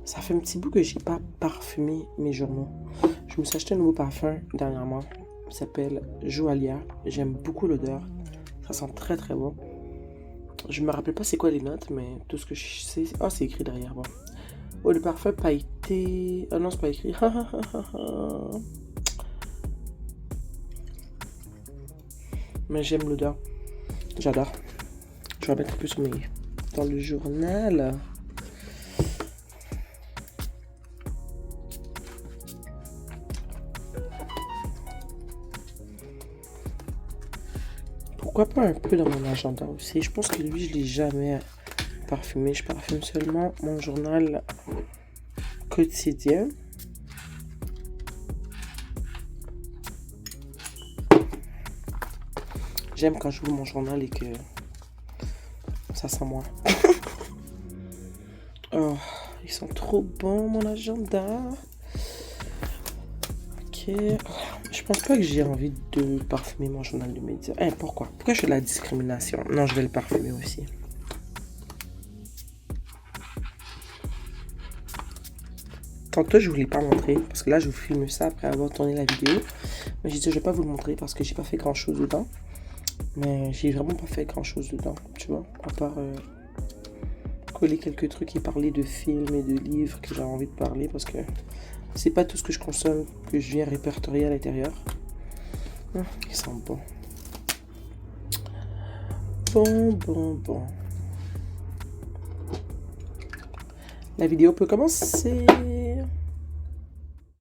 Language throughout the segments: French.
Ça fait un petit bout que j'ai pas parfumé mes journaux. Je me suis acheté un nouveau parfum dernièrement. Il s'appelle Joalia. J'aime beaucoup l'odeur. Ça sent très très bon. Je me rappelle pas c'est quoi les notes, mais tout ce que je sais. Ah, c'est écrit derrière. Bon. Oh, le parfum pailleté. Ah non, c'est pas écrit. Mais j'aime l'odeur. J'adore. Je vais mettre un peu sur mes. Dans le journal. Pourquoi pas un peu dans mon agenda aussi? Je pense que lui, je l'ai jamais parfumé. Je parfume seulement mon journal quotidien. J'aime quand j'ouvre mon journal et que ça sent moi. Oh, ils sont trop bons, mon agenda. Ok. Je pense pas que j'ai envie de parfumer mon journal de médias. Hein, pourquoi? Pourquoi je fais de la discrimination? Non, je vais le parfumer aussi. Tantôt, je voulais pas montrer parce que là, je vous filme ça après avoir tourné la vidéo. Mais j'ai dit, je vais pas vous le montrer parce que j'ai pas fait grand chose dedans. Mais j'ai vraiment pas fait grand chose dedans, tu vois. À part coller quelques trucs et parler de films et de livres que j'ai envie de parler parce que c'est pas tout ce que je consomme que je viens répertorier à l'intérieur. Ils sont bons. Bon. La vidéo peut commencer.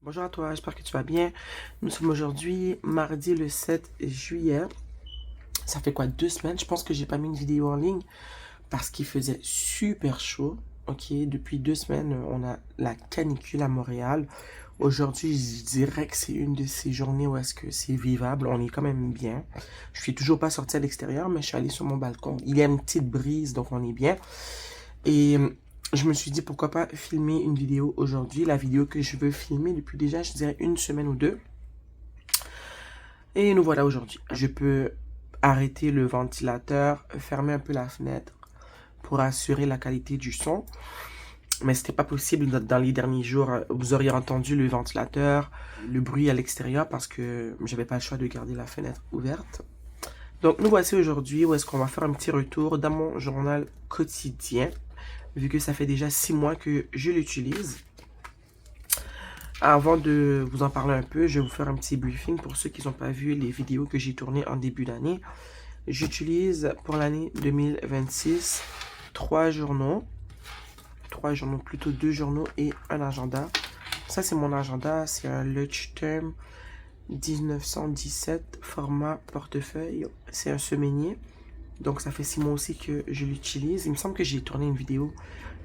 Bonjour à toi, j'espère que tu vas bien. Nous sommes aujourd'hui mardi le 7 juillet. Ça fait quoi, 2 semaines? Je pense que j'ai pas mis une vidéo en ligne parce qu'il faisait super chaud. Ok, depuis 2 semaines, on a la canicule à Montréal. Aujourd'hui, je dirais que c'est une de ces journées où est-ce que c'est vivable. On est quand même bien. Je suis toujours pas sorti à l'extérieur, mais je suis allé sur mon balcon. Il y a une petite brise, donc on est bien. Et je me suis dit pourquoi pas filmer une vidéo aujourd'hui. La vidéo que je veux filmer depuis déjà, je dirais, une semaine ou deux. Et nous voilà aujourd'hui. Je peux arrêter le ventilateur, fermer un peu la fenêtre pour assurer la qualité du son. Mais c'était pas possible dans les derniers jours. Vous auriez entendu le ventilateur, le bruit à l'extérieur parce que j'avais pas le choix de garder la fenêtre ouverte. Donc nous voici aujourd'hui où est-ce qu'on va faire un petit retour dans mon journal quotidien, vu que ça fait déjà 6 mois que je l'utilise. Avant de vous en parler un peu, je vais vous faire un petit briefing pour ceux qui n'ont pas vu les vidéos que j'ai tournées en début d'année. J'utilise pour l'année 2026 3 journaux. 2 journaux et un agenda. Ça, c'est mon agenda. C'est un Leuchtturm 1917 format portefeuille. C'est un semainier. Donc, ça fait 6 mois aussi que je l'utilise. Il me semble que j'ai tourné une vidéo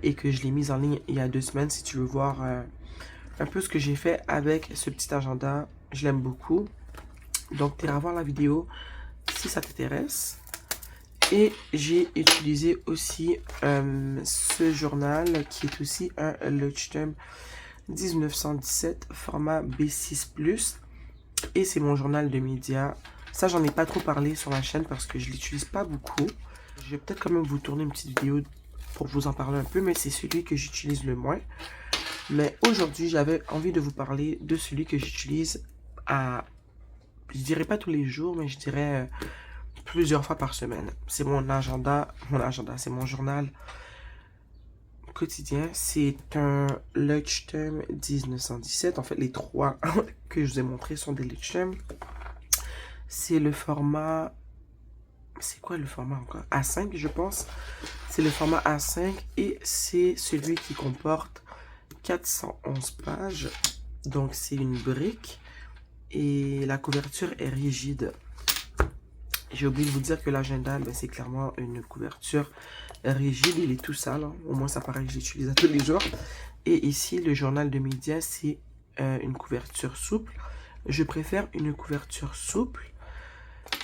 et que je l'ai mise en ligne il y a 2 semaines. Si tu veux voir un peu ce que j'ai fait avec ce petit agenda, je l'aime beaucoup. Donc, tu iras voir la vidéo si ça t'intéresse. Et j'ai utilisé aussi ce journal qui est aussi un Leuchtturm 1917 format B6+. Et c'est mon journal de médias. Ça, j'en ai pas trop parlé sur la chaîne parce que je l'utilise pas beaucoup. Je vais peut-être quand même vous tourner une petite vidéo pour vous en parler un peu, mais c'est celui que j'utilise le moins. Mais aujourd'hui, j'avais envie de vous parler de celui que j'utilise je dirais pas tous les jours, mais je dirais plusieurs fois par semaine. C'est mon agenda, c'est mon journal quotidien. C'est un Leuchtturm 1917. En fait, les 3 que je vous ai montrés sont des Leuchtturm. C'est le format... C'est quoi le format encore? A5, je pense. C'est le format A5 et c'est celui qui comporte 411 pages. Donc, c'est une brique et la couverture est rigide. J'ai oublié de vous dire que l'agenda, c'est clairement une couverture rigide. Il est tout sale. Hein. Au moins, ça paraît que j'utilise à tous les jours. Et ici, le journal de médias, c'est une couverture souple. Je préfère une couverture souple.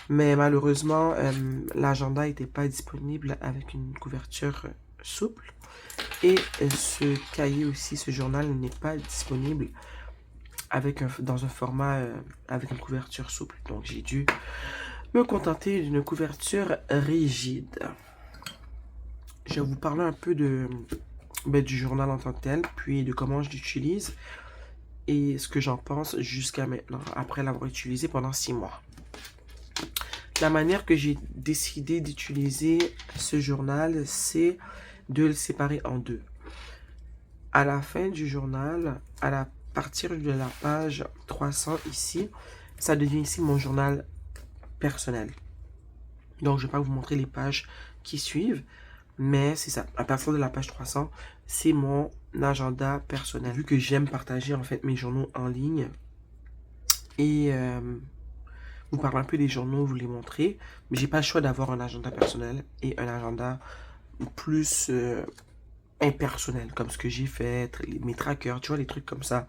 Mais malheureusement, l'agenda n'était pas disponible avec une couverture souple. Et ce cahier aussi, ce journal n'est pas disponible dans un format avec une couverture souple. Donc, j'ai dû me contenter d'une couverture rigide. Je vais vous parler un peu de ben, du journal en tant que tel, puis de comment je l'utilise et ce que j'en pense jusqu'à maintenant, après l'avoir utilisé pendant 6 mois. La manière que j'ai décidé d'utiliser ce journal, c'est de le séparer en deux. À la fin du journal, partir de la page 300 ici, ça devient ici mon journal personnel. Donc, je ne vais pas vous montrer les pages qui suivent, mais c'est ça. À partir de la page 300, c'est mon agenda personnel. Vu que j'aime partager en fait mes journaux en ligne et vous parler un peu des journaux, vous les montrer, mais j'ai pas le choix d'avoir un agenda personnel et un agenda plus impersonnel, comme ce que j'ai fait, mes trackers, tu vois, les trucs comme ça,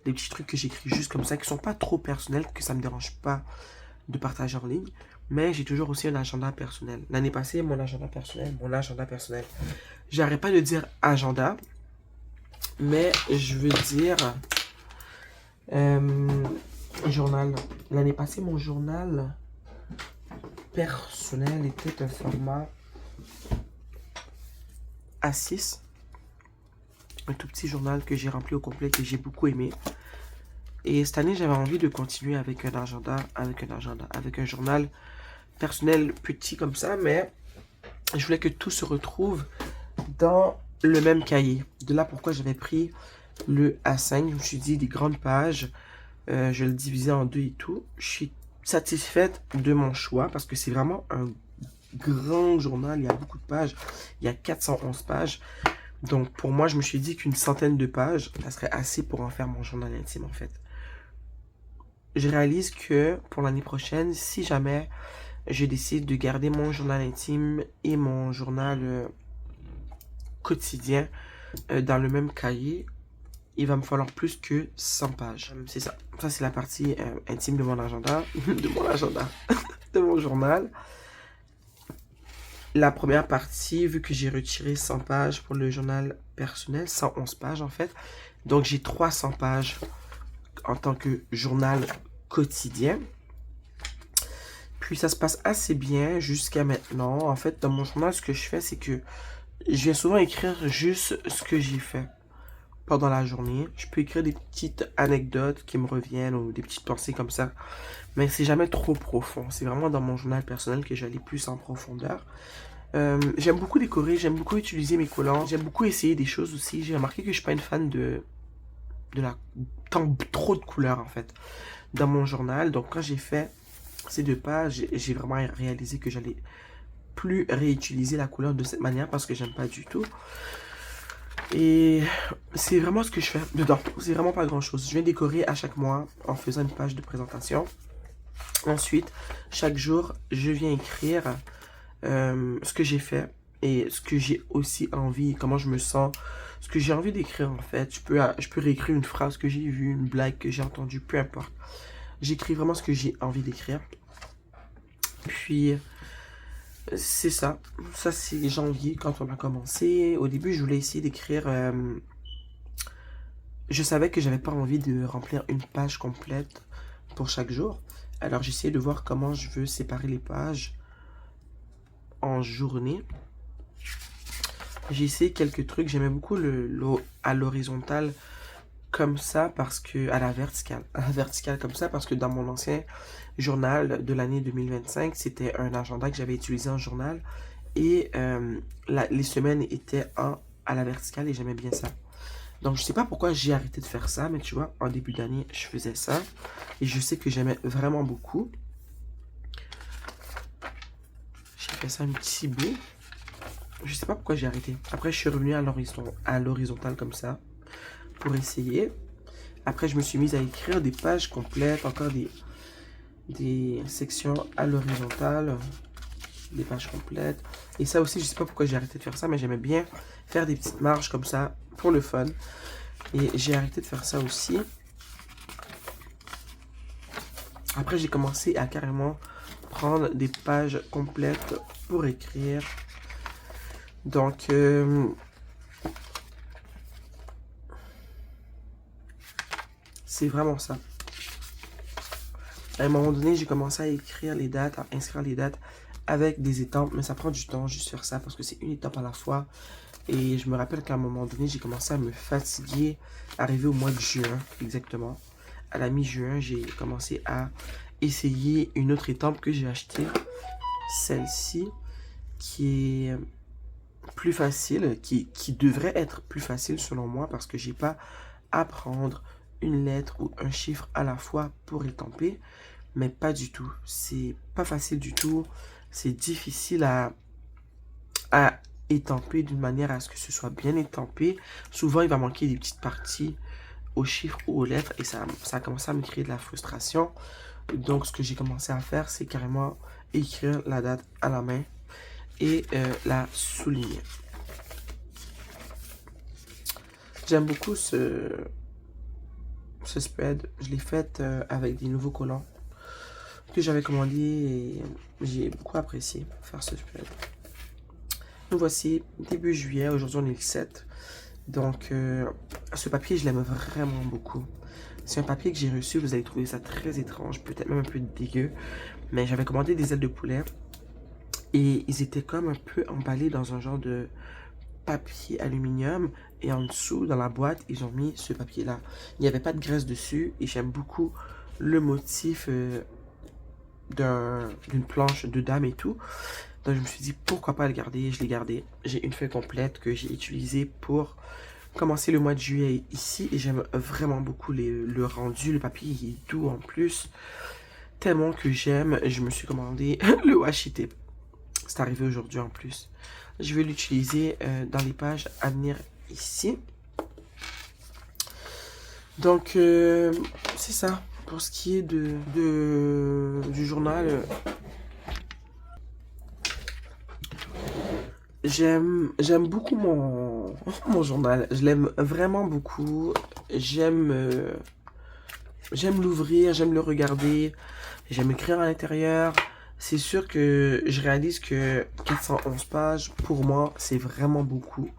des petits trucs que j'écris juste comme ça, qui sont pas trop personnels, que ça me dérange pas de partager en ligne, mais j'ai toujours aussi un agenda personnel. L'année passée, mon agenda personnel. J'arrête pas de dire agenda, mais je veux dire journal. L'année passée, mon journal personnel était un format A6. Un tout petit journal que j'ai rempli au complet, que j'ai beaucoup aimé. Et cette année, j'avais envie de continuer avec un journal personnel petit comme ça, mais je voulais que tout se retrouve dans le même cahier. De là pourquoi j'avais pris le A5. Je me suis dit des grandes pages, je le divisais en deux et tout. Je suis satisfaite de mon choix parce que c'est vraiment un grand journal. Il y a beaucoup de pages. Il y a 411 pages. Donc pour moi, je me suis dit qu'une centaine de pages, ça serait assez pour en faire mon journal intime en fait. Je réalise que pour l'année prochaine, si jamais je décide de garder mon journal intime et mon journal quotidien dans le même cahier, il va me falloir plus que 100 pages. C'est ça. Ça, c'est la partie intime de mon agenda. De mon journal. La première partie, vu que j'ai retiré 100 pages pour le journal personnel, 111 pages en fait. Donc, j'ai 300 pages en tant que journal quotidien. Puis, ça se passe assez bien jusqu'à maintenant. En fait, dans mon journal, ce que je fais, c'est que je viens souvent écrire juste ce que j'ai fait pendant la journée. Je peux écrire des petites anecdotes qui me reviennent ou des petites pensées comme ça. Mais c'est jamais trop profond. C'est vraiment dans mon journal personnel que j'allais plus en profondeur. J'aime beaucoup décorer, j'aime beaucoup utiliser mes collants. J'aime beaucoup essayer des choses aussi. J'ai remarqué que je suis pas une fan de trop de couleurs en fait dans mon journal. Donc quand j'ai fait ces deux pages, j'ai vraiment réalisé que j'allais plus réutiliser la couleur de cette manière parce que j'aime pas du tout. Et c'est vraiment ce que je fais dedans. C'est vraiment pas grand chose. Je viens décorer à chaque mois en faisant une page de présentation. Ensuite, chaque jour, je viens écrire ce que j'ai fait et ce que j'ai aussi envie, comment je me sens, ce que j'ai envie d'écrire en fait. Je peux réécrire une phrase que j'ai vue, une blague que j'ai entendue, peu importe. J'écris vraiment ce que j'ai envie d'écrire. Puis, c'est ça. Ça, c'est janvier quand on a commencé. Au début, je voulais essayer d'écrire... je savais que j'avais pas envie de remplir une page complète pour chaque jour. Alors, j'essayais de voir comment je veux séparer les pages en journée. J'ai essayé quelques trucs. J'aimais beaucoup à l'horizontale comme ça parce que... À la verticale comme ça parce que dans mon ancien journal de l'année 2025, c'était un agenda que j'avais utilisé en journal. Et les semaines étaient à la verticale et j'aimais bien ça. Donc, je sais pas pourquoi j'ai arrêté de faire ça, mais tu vois, en début d'année, je faisais ça. Et je sais que j'aimais vraiment beaucoup. J'ai fait ça un petit bout. Je sais pas pourquoi j'ai arrêté. Après, je suis revenu à l'horizontale comme ça, pour essayer. Après, je me suis mise à écrire des pages complètes, encore des sections à l'horizontale, des pages complètes. Et ça aussi, je sais pas pourquoi j'ai arrêté de faire ça, mais j'aimais bien faire des petites marges comme ça, pour le fun. Et j'ai arrêté de faire ça aussi. Après, j'ai commencé à carrément prendre des pages complètes pour écrire. Donc, c'est vraiment ça. À un moment donné, j'ai commencé à écrire les dates, à inscrire les dates avec des étampes. Mais ça prend du temps, juste faire ça, parce que c'est une étape à la fois. Et je me rappelle qu'à un moment donné, j'ai commencé à me fatiguer, arrivé au mois de juin, exactement. À la mi-juin, j'ai commencé à essayer une autre étampe que j'ai achetée. Celle-ci, qui est plus facile, qui devrait être plus facile selon moi, parce que j'ai pas à prendre une lettre ou un chiffre à la fois pour étamper. Mais pas du tout. C'est pas facile du tout. C'est difficile à étamper d'une manière à ce que ce soit bien étampé. Souvent, il va manquer des petites parties aux chiffres ou aux lettres et ça a commencé à me créer de la frustration. Donc, ce que j'ai commencé à faire, c'est carrément écrire la date à la main et la souligner. J'aime beaucoup ce spread. Je l'ai fait avec des nouveaux collants que j'avais commandé et j'ai beaucoup apprécié faire ce spread. Nous voici début juillet, aujourd'hui on est le 7. Donc ce papier je l'aime vraiment beaucoup. C'est un papier que j'ai reçu, vous allez trouver ça très étrange, peut-être même un peu dégueu. Mais j'avais commandé des ailes de poulet et ils étaient comme un peu emballés dans un genre de papier aluminium. Et en dessous, dans la boîte, ils ont mis ce papier-là. Il n'y avait pas de graisse dessus et j'aime beaucoup le motif d'une planche de dame et tout. Donc je me suis dit pourquoi pas le garder, je l'ai gardé. J'ai une feuille complète que j'ai utilisée pour commencer le mois de juillet ici et j'aime vraiment beaucoup le rendu, le papier il est doux en plus. Tellement que j'aime, je me suis commandé le washi tape. C'est arrivé aujourd'hui en plus. Je vais l'utiliser dans les pages à venir ici. Donc c'est ça pour ce qui est du journal. J'aime beaucoup mon journal. Je l'aime vraiment beaucoup. J'aime l'ouvrir, j'aime le regarder. J'aime écrire à l'intérieur. C'est sûr que je réalise que 411 pages, pour moi, c'est vraiment beaucoup.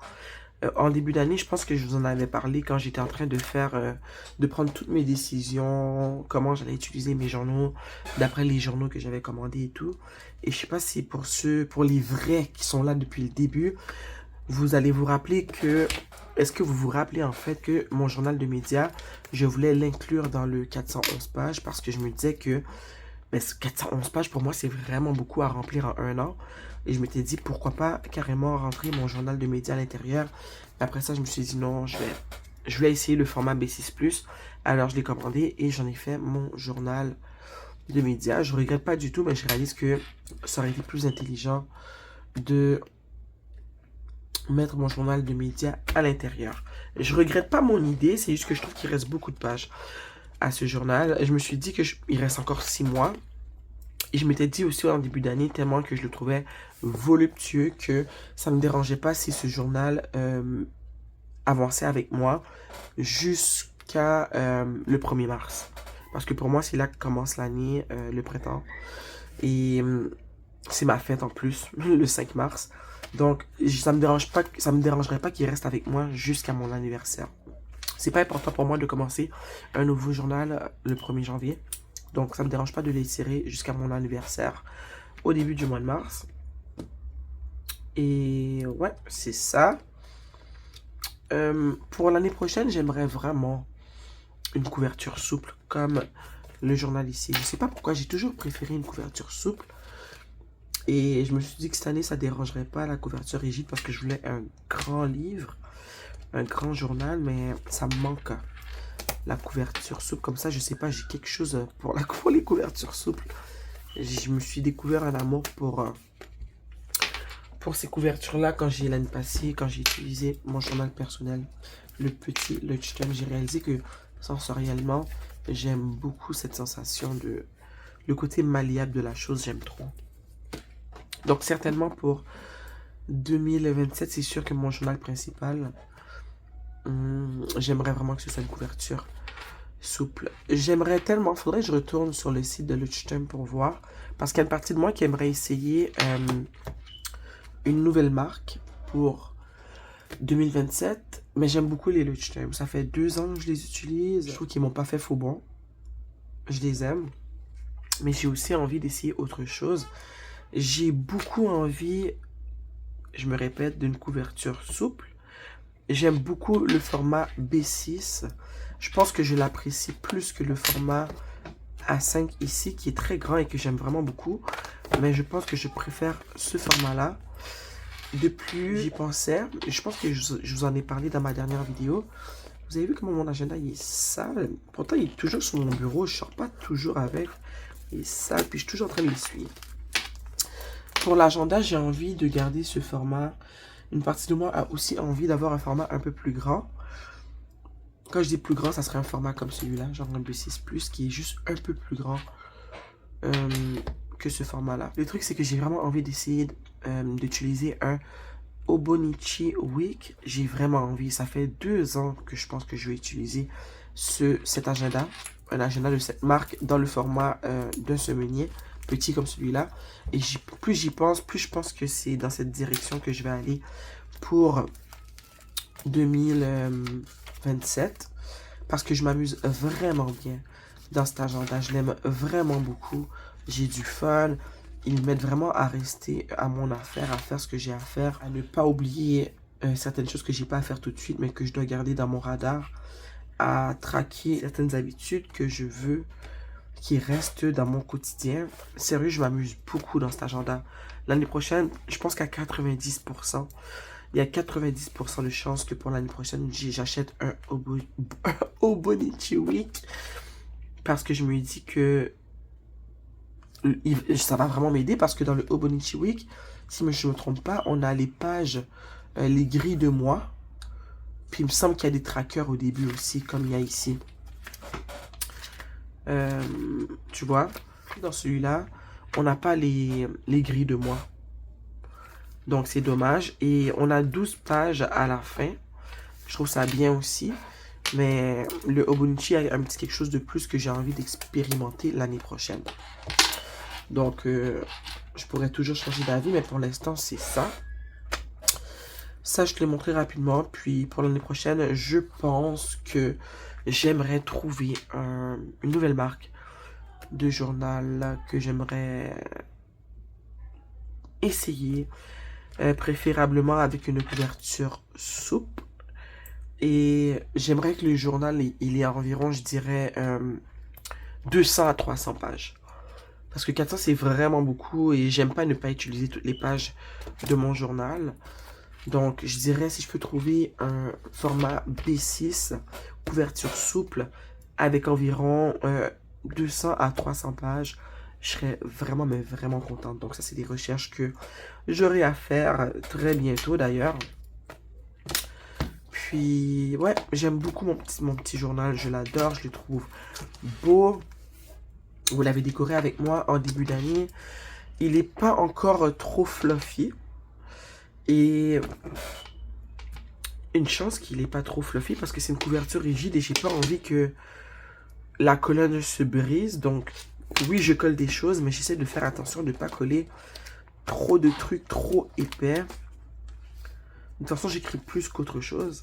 En début d'année, je pense que je vous en avais parlé quand j'étais en train de prendre toutes mes décisions, comment j'allais utiliser mes journaux, d'après les journaux que j'avais commandés et tout. Et je sais pas si pour les vrais qui sont là depuis le début, vous allez vous rappeler que, est-ce que vous vous rappelez en fait que mon journal de médias, je voulais l'inclure dans le 411 pages parce que je me disais que, mais 411 pages pour moi c'est vraiment beaucoup à remplir en un an. Et je m'étais dit, pourquoi pas carrément rentrer mon journal de médias à l'intérieur. Après ça, je me suis dit, non, je vais essayer le format B6+. Alors, je l'ai commandé et j'en ai fait mon journal de médias. Je ne regrette pas du tout, mais je réalise que ça aurait été plus intelligent de mettre mon journal de médias à l'intérieur. Je regrette pas mon idée, c'est juste que je trouve qu'il reste beaucoup de pages à ce journal. Je me suis dit qu'il reste encore 6 mois. Et je m'étais dit aussi en début d'année, tellement que je le trouvais voluptueux, que ça ne me dérangeait pas si ce journal avançait avec moi jusqu'à le 1er mars. Parce que pour moi, c'est là que commence l'année, le printemps. Et c'est ma fête en plus, le 5 mars. Donc, ça me dérangerait pas qu'il reste avec moi jusqu'à mon anniversaire. C'est pas important pour moi de commencer un nouveau journal le 1er janvier. Donc, ça ne me dérange pas de l'étirer jusqu'à mon anniversaire au début du mois de mars. Et ouais, c'est ça. Pour l'année prochaine, j'aimerais vraiment une couverture souple comme le journal ici. Je sais pas pourquoi, j'ai toujours préféré une couverture souple. Et je me suis dit que cette année, ça dérangerait pas la couverture rigide parce que je voulais un grand livre, un grand journal, mais ça me manque. La couverture souple, comme ça, je sais pas, j'ai quelque chose pour les couvertures souples. Je me suis découvert un amour pour ces couvertures-là quand l'année passée, quand j'ai utilisé mon journal personnel, le petit Leuchtturm. J'ai réalisé que sensoriellement, j'aime beaucoup cette sensation le côté malléable de la chose, j'aime trop. Donc certainement pour 2027, c'est sûr que mon journal principal, j'aimerais vraiment que ce soit une couverture souple. J'aimerais tellement, faudrait que je retourne sur le site de Leuchtturm pour voir, parce qu'il y a une partie de moi qui aimerait essayer une nouvelle marque pour 2027, mais j'aime beaucoup les Leuchtturm. Ça fait 2 ans que je les utilise, je trouve qu'ils m'ont pas fait faux bon. Je les aime, mais j'ai aussi envie d'essayer autre chose. J'ai beaucoup envie, je me répète, d'une couverture souple. J'aime beaucoup le format B6. Je pense que je l'apprécie plus que le format A5 ici, qui est très grand et que j'aime vraiment beaucoup. Mais je pense que je préfère ce format-là. De plus, j'y pensais, et je pense que je vous en ai parlé dans ma dernière vidéo. Vous avez vu comment mon agenda il est sale. Pourtant, il est toujours sur mon bureau. Je ne sors pas toujours avec. Il est sale, puis je suis toujours en train de l'essuyer. Pour l'agenda, j'ai envie de garder ce format. Une partie de moi a aussi envie d'avoir un format un peu plus grand. Quand je dis plus grand, ça serait un format comme celui-là, genre un B6+, qui est juste un peu plus grand que ce format-là. Le truc, c'est que j'ai vraiment envie d'essayer d'utiliser un Hobonichi Week. J'ai vraiment envie. Ça fait 2 ans que je pense que je vais utiliser cet agenda. Un agenda de cette marque dans le format d'un semainier, petit comme celui-là. Et plus j'y pense, plus je pense que c'est dans cette direction que je vais aller pour 2027. Parce que je m'amuse vraiment bien dans cet agenda. Je l'aime vraiment beaucoup. J'ai du fun. Ils m'aident vraiment à rester à mon affaire, à faire ce que j'ai à faire, à ne pas oublier certaines choses que j'ai pas à faire tout de suite, mais que je dois garder dans mon radar, à traquer certaines habitudes que je veux qui restent dans mon quotidien. Sérieux, je m'amuse beaucoup dans cet agenda. L'année prochaine, je pense qu'à 90%, il y a 90% de chances que pour l'année prochaine, j'achète un Hobonichi Week, parce que je me dis que ça va vraiment m'aider, parce que dans le Hobonichi Week, si je ne me trompe pas, on a les pages, les grilles de mois. Puis il me semble qu'il y a des trackers au début aussi, comme il y a ici. Tu vois, dans celui-là, on n'a pas les grilles de mois. Donc c'est dommage. Et on a 12 pages à la fin. Je trouve ça bien aussi. Mais le Hobonichi a un petit quelque chose de plus que j'ai envie d'expérimenter l'année prochaine. Donc, je pourrais toujours changer d'avis, mais pour l'instant, c'est ça. Ça, je te l'ai montré rapidement. Puis, pour l'année prochaine, je pense que j'aimerais trouver une nouvelle marque de journal que j'aimerais essayer. Préférablement avec une couverture souple. Et j'aimerais que le journal, il ait environ, je dirais, 200 à 300 pages. Parce que 400, c'est vraiment beaucoup et j'aime pas ne pas utiliser toutes les pages de mon journal. Donc, je dirais, si je peux trouver un format B6, couverture souple, avec environ 200 à 300 pages, je serais vraiment, mais vraiment contente. Donc, ça, c'est des recherches que j'aurai à faire très bientôt, d'ailleurs. Puis, ouais, j'aime beaucoup mon petit journal. Je l'adore, je le trouve beau. Vous l'avez décoré avec moi en début d'année. Il n'est pas encore trop fluffy. Et une chance qu'il n'est pas trop fluffy parce que c'est une couverture rigide et j'ai pas envie que la colonne se brise. Donc, oui, je colle des choses, mais j'essaie de faire attention de ne pas coller trop de trucs trop épais. De toute façon, j'écris plus qu'autre chose.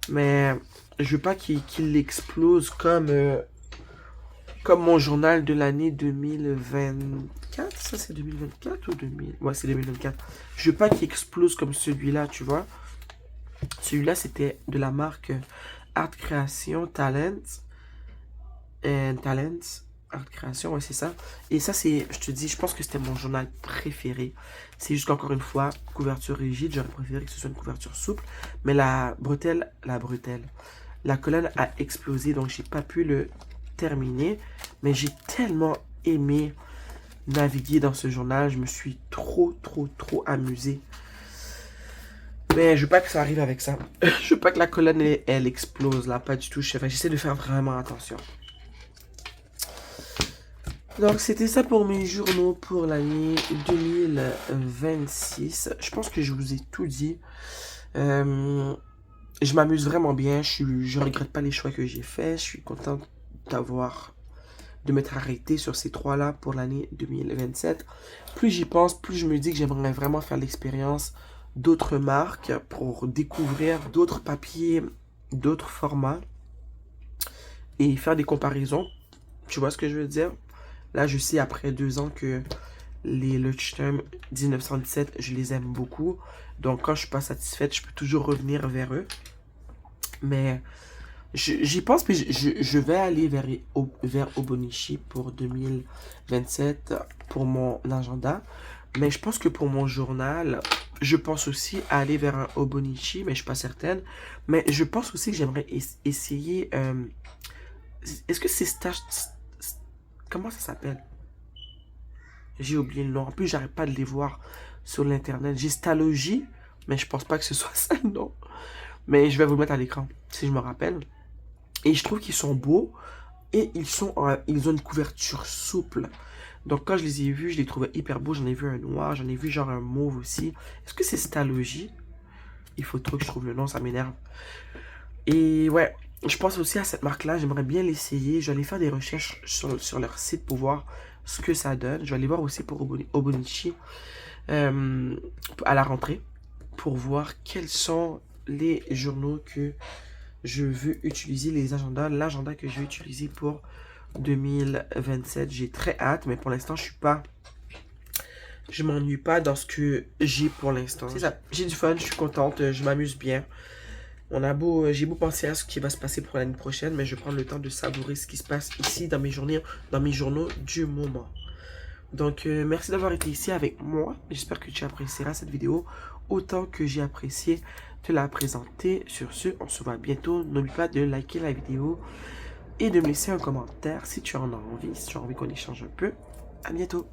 Mais je veux pas qu'il explose comme mon journal de l'année 2024. Ça, c'est 2024 ou 2000? Ouais, c'est 2024. Je veux pas qu'il explose comme celui-là, tu vois. Celui-là, c'était de la marque Art Création Talent. Art Création, ouais, c'est ça. Et ça, c'est, je te dis, je pense que c'était mon journal préféré. C'est juste qu'encore une fois, couverture rigide, j'aurais préféré que ce soit une couverture souple. Mais la colonne a explosé, donc j'ai pas pu le terminé, mais j'ai tellement aimé naviguer dans ce journal. Je me suis trop amusé. Mais je veux pas que ça arrive avec ça. Je veux pas que la colonne elle explose là, pas du tout. J'essaie de faire vraiment attention. Donc c'était ça pour mes journaux pour l'année 2026. Je pense que je vous ai tout dit. Je m'amuse vraiment bien. Je regrette pas les choix que j'ai faits. Je suis content de m'être arrêté sur ces trois-là pour l'année 2027. Plus j'y pense, plus je me dis que j'aimerais vraiment faire l'expérience d'autres marques pour découvrir d'autres papiers, d'autres formats et faire des comparaisons. Tu vois ce que je veux dire? Là, je sais après 2 ans que Les Leuchtturm 1917, je les aime beaucoup. Donc, quand je suis pas satisfaite, je peux toujours revenir vers eux. Mais j'y pense, mais je vais aller vers Obonichi pour 2027 pour mon agenda. Mais je pense que pour mon journal, je pense aussi à aller vers un Obonichi, mais je suis pas certaine. Mais je pense aussi que j'aimerais essayer. Est-ce que c'est stage. Comment ça s'appelle? J'ai oublié le nom. En plus, j'arrête pas de les voir sur l'internet. J'ai Stalogie, mais je pense pas que ce soit ça, non. Mais je vais vous le mettre à l'écran, si je me rappelle. Et je trouve qu'ils sont beaux. Et ils ont une couverture souple. Donc quand je les ai vus, je les trouvais hyper beaux. J'en ai vu un noir, j'en ai vu genre un mauve aussi. Est-ce que c'est Stalogie? Il faut trop que je trouve le nom, ça m'énerve. Et ouais, je pense aussi à cette marque-là. J'aimerais bien l'essayer. Je vais aller faire des recherches sur leur site pour voir ce que ça donne. Je vais aller voir aussi pour Obonichi à la rentrée pour voir quels sont les journaux que je veux utiliser, les agendas, l'agenda que je vais utiliser pour 2027. J'ai très hâte, mais pour l'instant, je m'ennuie pas dans ce que j'ai pour l'instant. C'est ça, j'ai du fun, je suis contente, je m'amuse bien. J'ai beau penser à ce qui va se passer pour l'année prochaine, mais je prends le temps de savourer ce qui se passe ici dans mes journées, dans mes journaux du moment. Donc, merci d'avoir été ici avec moi. J'espère que tu apprécieras cette vidéo autant que j'ai apprécié te la présenter. Sur ce, on se voit bientôt. N'oublie pas de liker la vidéo et de me laisser un commentaire si tu en as envie, si tu as envie qu'on échange un peu. À bientôt.